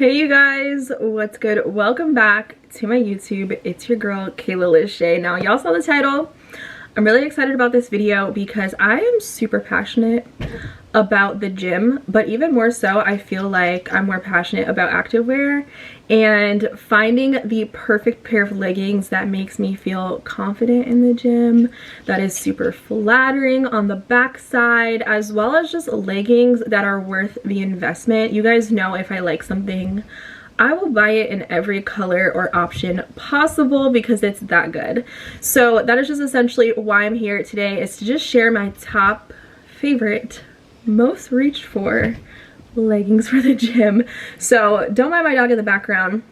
Hey you guys, what's good? Welcome back to my YouTube. It's your girl Kayla Lashae. Now y'all saw the title. I'm really excited about this video because I am super passionate about the gym, but even more so I feel like I'm more passionate about activewear and finding the perfect pair of leggings that makes me feel confident in the gym, that is super flattering on the backside, as well as just leggings that are worth the investment. You guys know if I like something, I will buy it in every color or option possible because it's that good. So that is just essentially why I'm here today, is to just share my top favorite, most reached for leggings for the gym. So don't mind my dog in the background.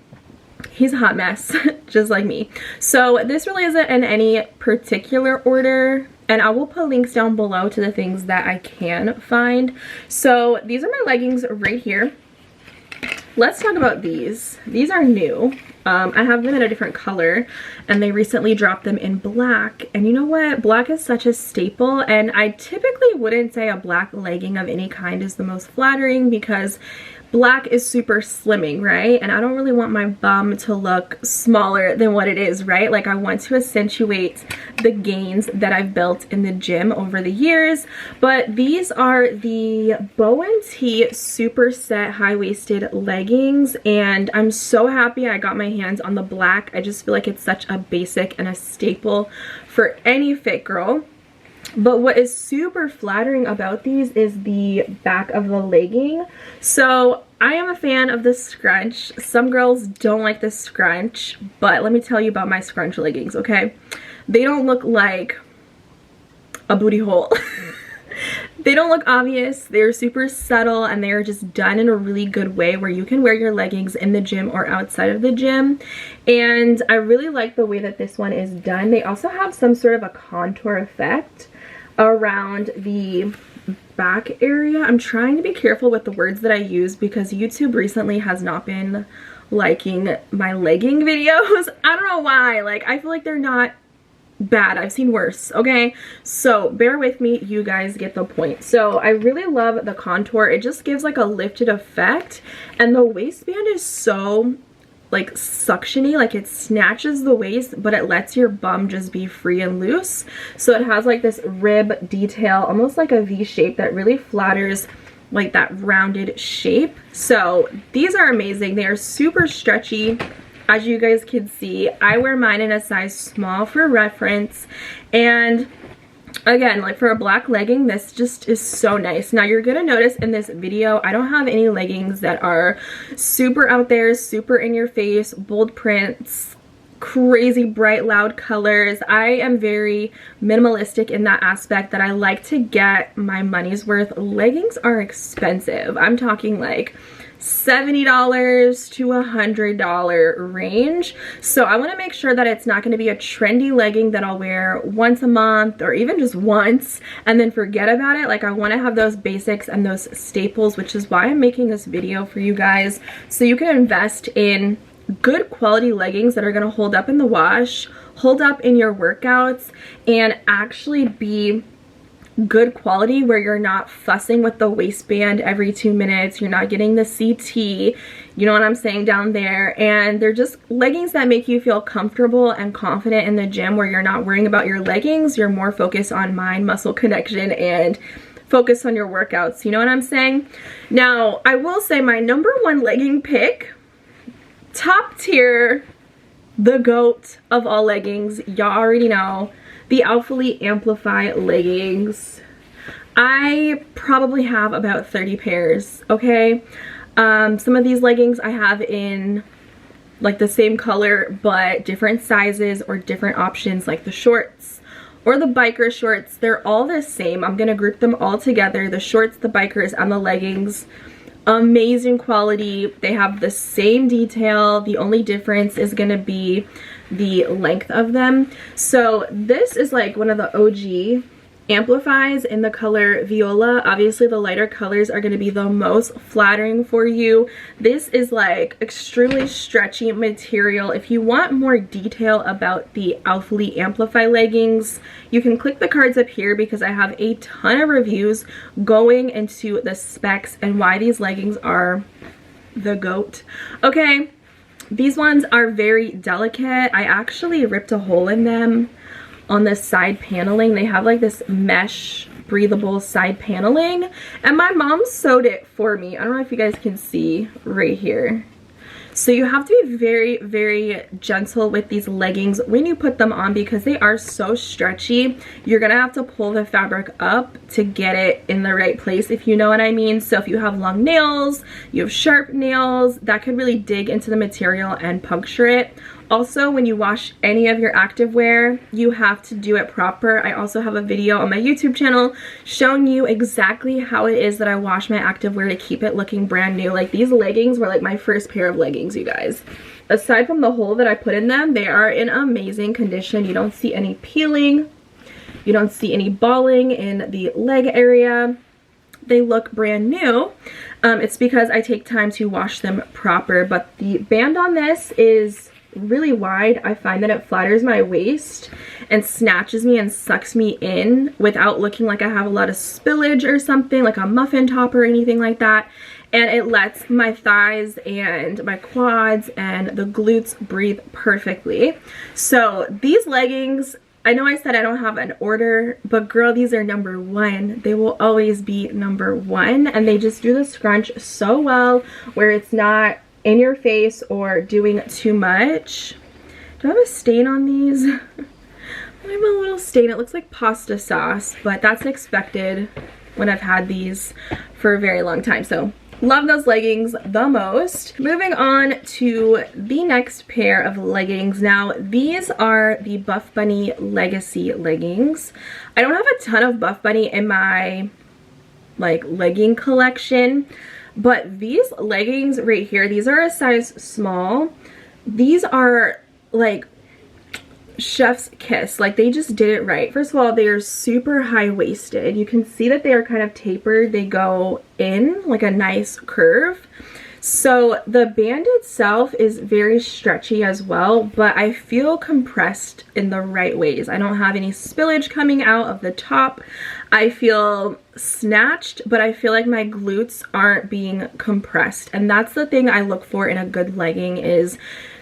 He's a hot mess, just like me. So this really isn't in any particular order, and I will put links down below to the things that I can find. So these are my leggings right here. Let's talk about these. These are new. I have them in a different color and they recently dropped them in black. And you know what? Black is such a staple, and I typically wouldn't say a black legging of any kind is the most flattering because black is super slimming, right? And I don't really want my bum to look smaller than what it is, right? Like I want to accentuate the gains that I've built in the gym over the years. But these are the bow and tee super set high-waisted leggings, and I'm so happy I got my hands on the black. I just feel like it's such a basic and a staple for any fit girl. But what is super flattering about these is the back of the legging. So I am a fan of the scrunch. Some girls don't like the scrunch, but let me tell you about my scrunch leggings, okay? They don't look like a booty hole. They don't look obvious. They're super subtle, and they're just done in a really good way where you can wear your leggings in the gym or outside of the gym. And I really like the way that this one is done. They also have some sort of a contour effect around the back area. I'm trying to be careful with the words that I use because YouTube recently has not been liking my legging videos. I don't know why. Like, I feel like they're not bad. I've seen worse, okay? So bear with me, you guys get the point. So I really love the contour. It just gives like a lifted effect, and the waistband is so like suctiony, like it snatches the waist but it lets your bum just be free and loose. So it has like this rib detail, almost like a V shape, that really flatters like that rounded shape. So these are amazing. They are super stretchy. As you guys can see, I wear mine in a size small for reference, and again, like for a black legging, this just is so nice. Now you're gonna notice in this video, I don't have any leggings that are super out there, super in your face, bold prints, crazy bright loud colors. I am very minimalistic in that aspect, that I like to get my money's worth. Leggings are expensive. I'm talking like $70 to $100 range. So I want to make sure that it's not going to be a trendy legging that I'll wear once a month or even just once and then forget about it. Like, I want to have those basics and those staples, which is why I'm making this video for you guys, so you can invest in good quality leggings that are going to hold up in the wash, hold up in your workouts, and actually be good quality where you're not fussing with the waistband every 2 minutes, you're not getting the CT, you know what I'm saying, down there. And they're just leggings that make you feel comfortable and confident in the gym, where you're not worrying about your leggings, you're more focused on mind muscle connection and focus on your workouts, you know what I'm saying. Now I will say my number one legging pick, top tier, the GOAT of all leggings, y'all already know, the Outfully Amplify leggings. I probably have about 30 pairs, okay? Some of these leggings I have in like the same color but different sizes or different options, like the shorts or the biker shorts. They're all the same. I'm gonna group them all together, the shorts, the bikers, and the leggings. Amazing quality. They have the same detail. The only difference is gonna be the length of them. So this is like one of the OG Amplifies in the color Viola. Obviously the lighter colors are going to be the most flattering for you. This is like extremely stretchy material. If you want more detail about the Outfully Amplify leggings, you can click the cards up here because I have a ton of reviews going into the specs and why these leggings are the goat. Okay, these ones are very delicate. I actually ripped a hole in them on the side paneling. They have like this mesh breathable side paneling, and my mom sewed it for me. I don't know if you guys can see right here. So you have to be very, very gentle with these leggings when you put them on because they are so stretchy. You're gonna have to pull the fabric up to get it in the right place, if you know what I mean. So if you have long nails, you have sharp nails, that could really dig into the material and puncture it. Also, when you wash any of your activewear, you have to do it proper. I also have a video on my YouTube channel showing you exactly how it is that I wash my activewear to keep it looking brand new. Like, these leggings were like my first pair of leggings, you guys. Aside from the hole that I put in them, they are in amazing condition. You don't see any peeling. You don't see any balling in the leg area. They look brand new. It's because I take time to wash them proper, but the band on this is really wide. I find that it flatters my waist and snatches me and sucks me in without looking like I have a lot of spillage or something, like a muffin top or anything like that. And it lets my thighs and my quads and the glutes breathe perfectly. So these leggings, I know I said I don't have an order, but girl, these are #1. They will always be #1, and they just do the scrunch so well where it's not in your face or doing too much. Do I have a stain on these? I have a little stain. It looks like pasta sauce, but that's expected when I've had these for a very long time. So love those leggings the most. Moving on to the next pair of leggings. Now, these are the Buff Bunny Legacy leggings. I don't have a ton of Buff Bunny in my like legging collection, but these leggings right here, these are a size small. These are like chef's kiss. Like, they just did it right. First of all, they are super high-waisted. You can see that they are kind of tapered. They go in like a nice curve. So the band itself is very stretchy as well, but I feel compressed in the right ways. I don't have any spillage coming out of the top. I feel snatched, but I feel like my glutes aren't being compressed. And that's the thing I look for in a good legging is,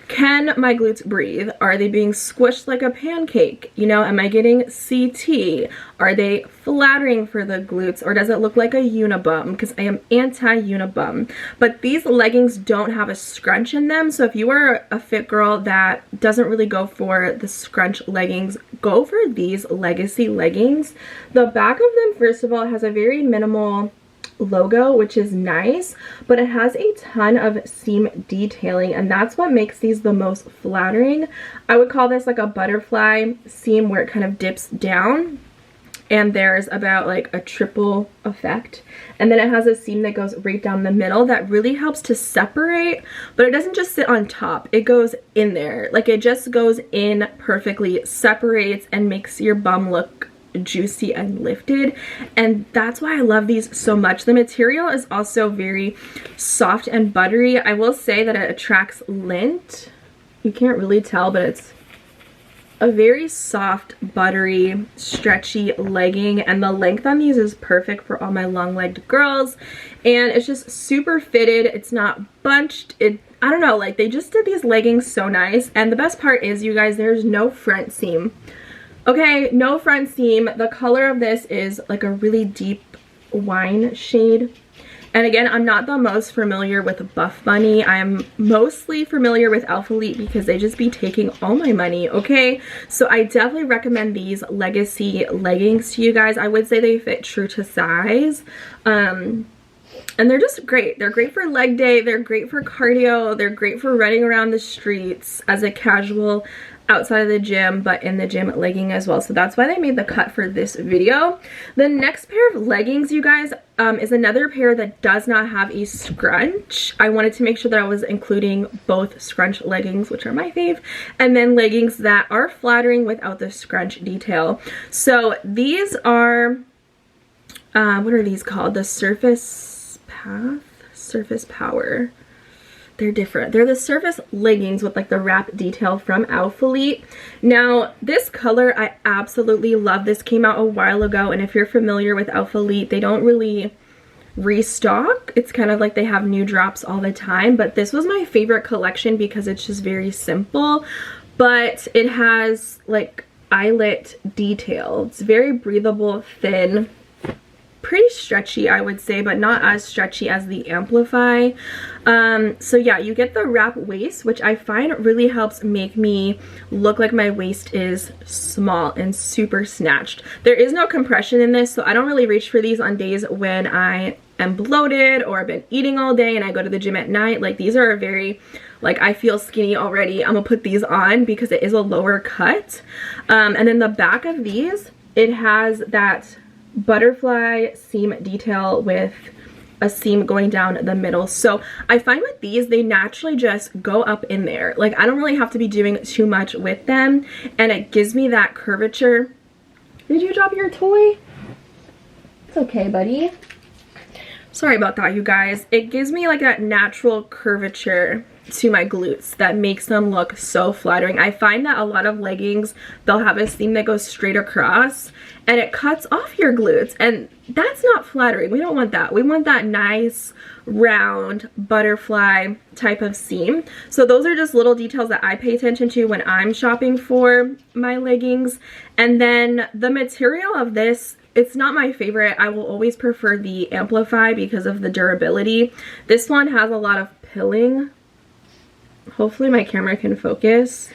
can my glutes breathe? Are they being squished like a pancake? You know, am I getting CT? Are they flattering for the glutes, or does it look like a unibum? Because I am anti-unibum. But these leggings don't have a scrunch in them, so if you are a fit girl that doesn't really go for the scrunch leggings, go for these Legacy leggings. The back of them, first of all, has a very minimal logo, which is nice, but it has a ton of seam detailing, and that's what makes these the most flattering. I would call this like a butterfly seam where it kind of dips down, and there's about like a triple effect, and then it has a seam that goes right down the middle that really helps to separate, but it doesn't just sit on top, it goes in there. Like, it just goes in perfectly, separates, and makes your bum look juicy and lifted, and that's why I love these so much. The material is also very soft and buttery. I will say that it attracts lint. You can't really tell, but it's a very soft, buttery, stretchy legging, and the length on these is perfect for all my long-legged girls, and it's just super fitted. It's not bunched. I don't know, like, they just did these leggings so nice. And the best part is, you guys, there's no front seam. Okay, no front seam. The color of this is like a really deep wine shade. And again, I'm not the most familiar with Buff Bunny. I'm mostly familiar with Alpha Elite because they just be taking all my money, okay? So I definitely recommend these Legacy leggings to you guys. I would say they fit true to size. And they're just great. They're great for leg day. They're great for cardio. They're great for running around the streets as a casual outside of the gym, but in the gym legging as well. So that's why they made the cut for this video. The next pair of leggings, you guys, is another pair that does not have a scrunch. I wanted to make sure that I was including both scrunch leggings, which are my fave, and then leggings that are flattering without the scrunch detail. So these are, what are these called? The Surface Power. They're different. They're the Surface leggings with like the wrap detail from Alpha Elite. Now, this color, I absolutely love. This came out a while ago, and if you're familiar with Alpha Elite, they don't really restock. It's kind of like they have new drops all the time, but this was my favorite collection because it's just very simple, but it has like eyelet detail. It's very breathable, thin, pretty stretchy, I would say, but not as stretchy as the Amplify. So yeah, you get the wrap waist, which I find really helps make me look like my waist is small and super snatched. There is no compression in this, so I don't really reach for these on days when I am bloated or I've been eating all day and I go to the gym at night. Like, these are a very, like, I feel skinny already. I'm gonna put these on because it is a lower cut. And then the back of these, it has that butterfly seam detail with a seam going down the middle. So I find with these, they naturally just go up in there. Like, I don't really have to be doing too much with them, and it gives me that curvature. Did you drop your toy? It's okay, buddy. Sorry about that, you guys. It gives me like that natural curvature to my glutes that makes them look so flattering. I find that a lot of leggings, they'll have a seam that goes straight across and it cuts off your glutes, and that's not flattering. We don't want that. We want that nice round butterfly type of seam. So those are just little details that I pay attention to when I'm shopping for my leggings. And then the material of this, it's not my favorite. I will always prefer the Amplify because of the durability. This one has a lot of pilling. Hopefully my camera can focus.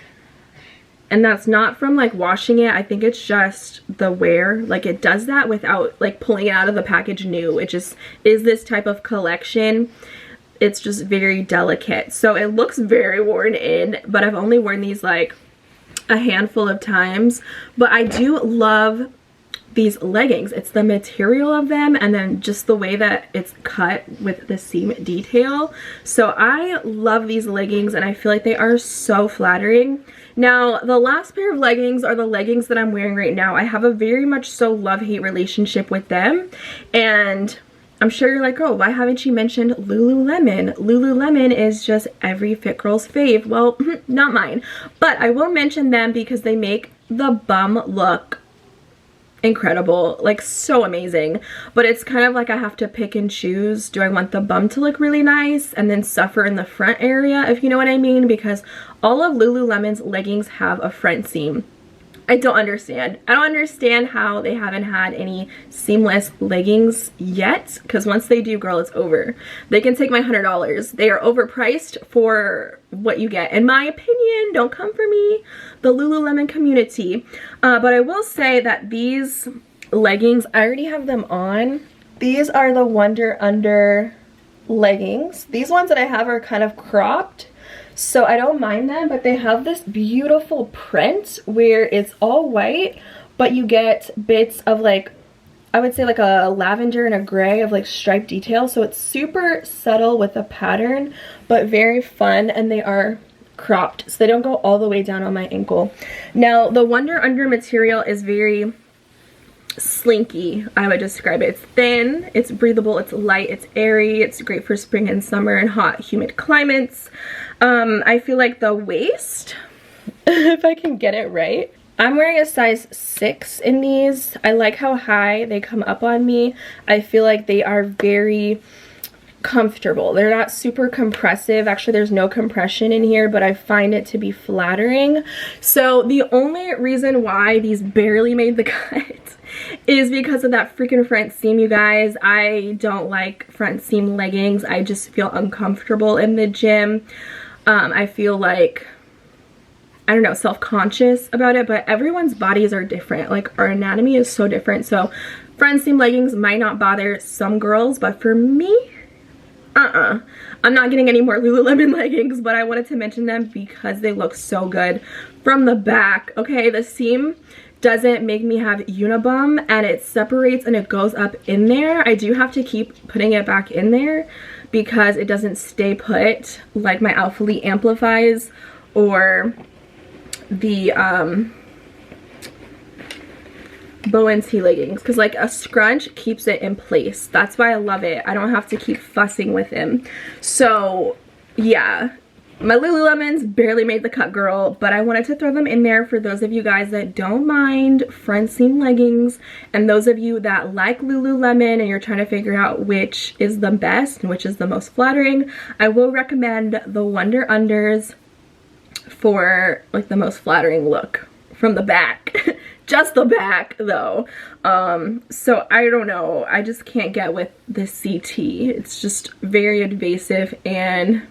And that's not from like washing it. I think it's just the wear. Like, it does that without like pulling it out of the package new. It just is this type of collection. It's just very delicate. So it looks very worn in, but I've only worn these like a handful of times. But I do love these leggings. It's the material of them, and then just the way that it's cut with the seam detail. So I love these leggings, and I feel like they are so flattering. Now, the last pair of leggings are the leggings that I'm wearing right now. I have a very much so love-hate relationship with them, and I'm sure you're like, oh, why haven't you mentioned Lululemon? Lululemon is just every fit girl's fave. Well, not mine, but I will mention them because they make the bum look incredible, like so amazing. But it's kind of like I have to pick and choose. Do I want the bum to look really nice and then suffer in the front area, if you know what I mean? Because all of Lululemon's leggings have a front seam. I don't understand. I don't understand how they haven't had any seamless leggings yet, because once they do, girl, it's over. They can take my $100. They are overpriced for what you get, in my opinion. Don't come for me, the Lululemon community. But I will say that these leggings, I already have them on. These are the Wonder Under leggings. These ones that I have are kind of cropped, so I don't mind them, but they have this beautiful print where it's all white, but you get bits of like, I would say like a lavender and a gray of like striped detail. So it's super subtle with the pattern, but very fun, and they are cropped, so they don't go all the way down on my ankle. Now, the Wonder Under material is very slinky, I would describe it. It's thin, it's breathable, it's light, it's airy, it's great for spring and summer and hot, humid climates. I feel like the waist, if I can get it right, I'm wearing a size 6 in these. I like how high they come up on me. I feel like they are very comfortable. They're not super compressive. Actually, there's no compression in here, but I find it to be flattering. So the only reason why these barely made the cut is because of that freaking front seam, you guys. I don't like front seam leggings. I just feel uncomfortable in the gym. I feel like, I don't know, self-conscious about it, but everyone's bodies are different. Like, our anatomy is so different. So front seam leggings might not bother some girls, but for me, I'm not getting any more Lululemon leggings, but I wanted to mention them because they look so good from the back. Okay, the seam doesn't make me have unibum, and it separates and it goes up in there. I do have to keep putting it back in there because it doesn't stay put like my Alpha Lee Amplifies or the Bowen T leggings, because like a scrunch keeps it in place. That's why I love it. I don't have to keep fussing with him. So yeah, My Lululemons barely made the cut, girl, but I wanted to throw them in there for those of you guys that don't mind front seam leggings, and those of you that like Lululemon and you're trying to figure out which is the best and which is the most flattering. I will recommend the Wonder Unders for like the most flattering look from the back. Just the back though. So I don't know, I just can't get with this CT. It's just very invasive, and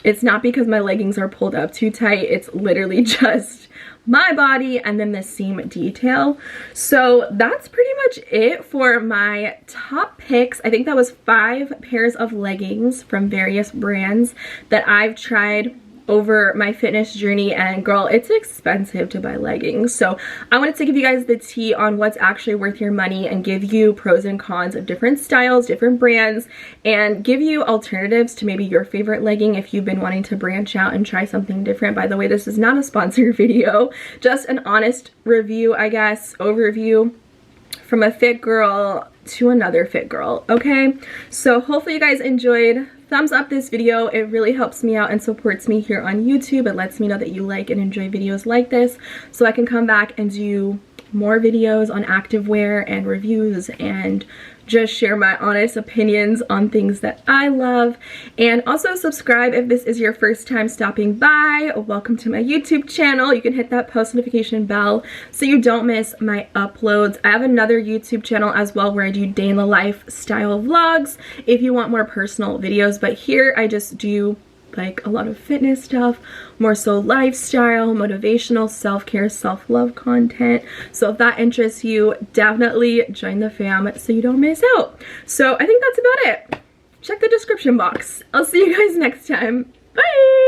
it's not because my leggings are pulled up too tight. It's literally just my body and then the seam detail. So that's pretty much it for my top picks. I think that was 5 pairs of leggings from various brands that I've tried over my fitness journey, and girl, it's expensive to buy leggings. So I wanted to give you guys the tea on what's actually worth your money and give you pros and cons of different styles, different brands, and give you alternatives to maybe your favorite legging if you've been wanting to branch out and try something different. By the way, this is not a sponsored video, just an honest review, I guess, overview from a fit girl to another fit girl. Okay, so hopefully you guys enjoyed. Thumbs up this video. It really helps me out and supports me here on YouTube. It lets me know that you like and enjoy videos like this, so I can come back and do more videos on activewear and reviews and just share my honest opinions on things that I love. And also subscribe if this is your first time stopping by. Welcome to my YouTube channel. You can hit that post notification bell so you don't miss my uploads. I have another YouTube channel as well where I do day in the life style vlogs if you want more personal videos, but here I just do like a lot of fitness stuff, more so lifestyle, motivational, self-care, self-love content. So if that interests you, definitely join the fam so you don't miss out. So I think that's about it. Check the description box. I'll see you guys next time. Bye!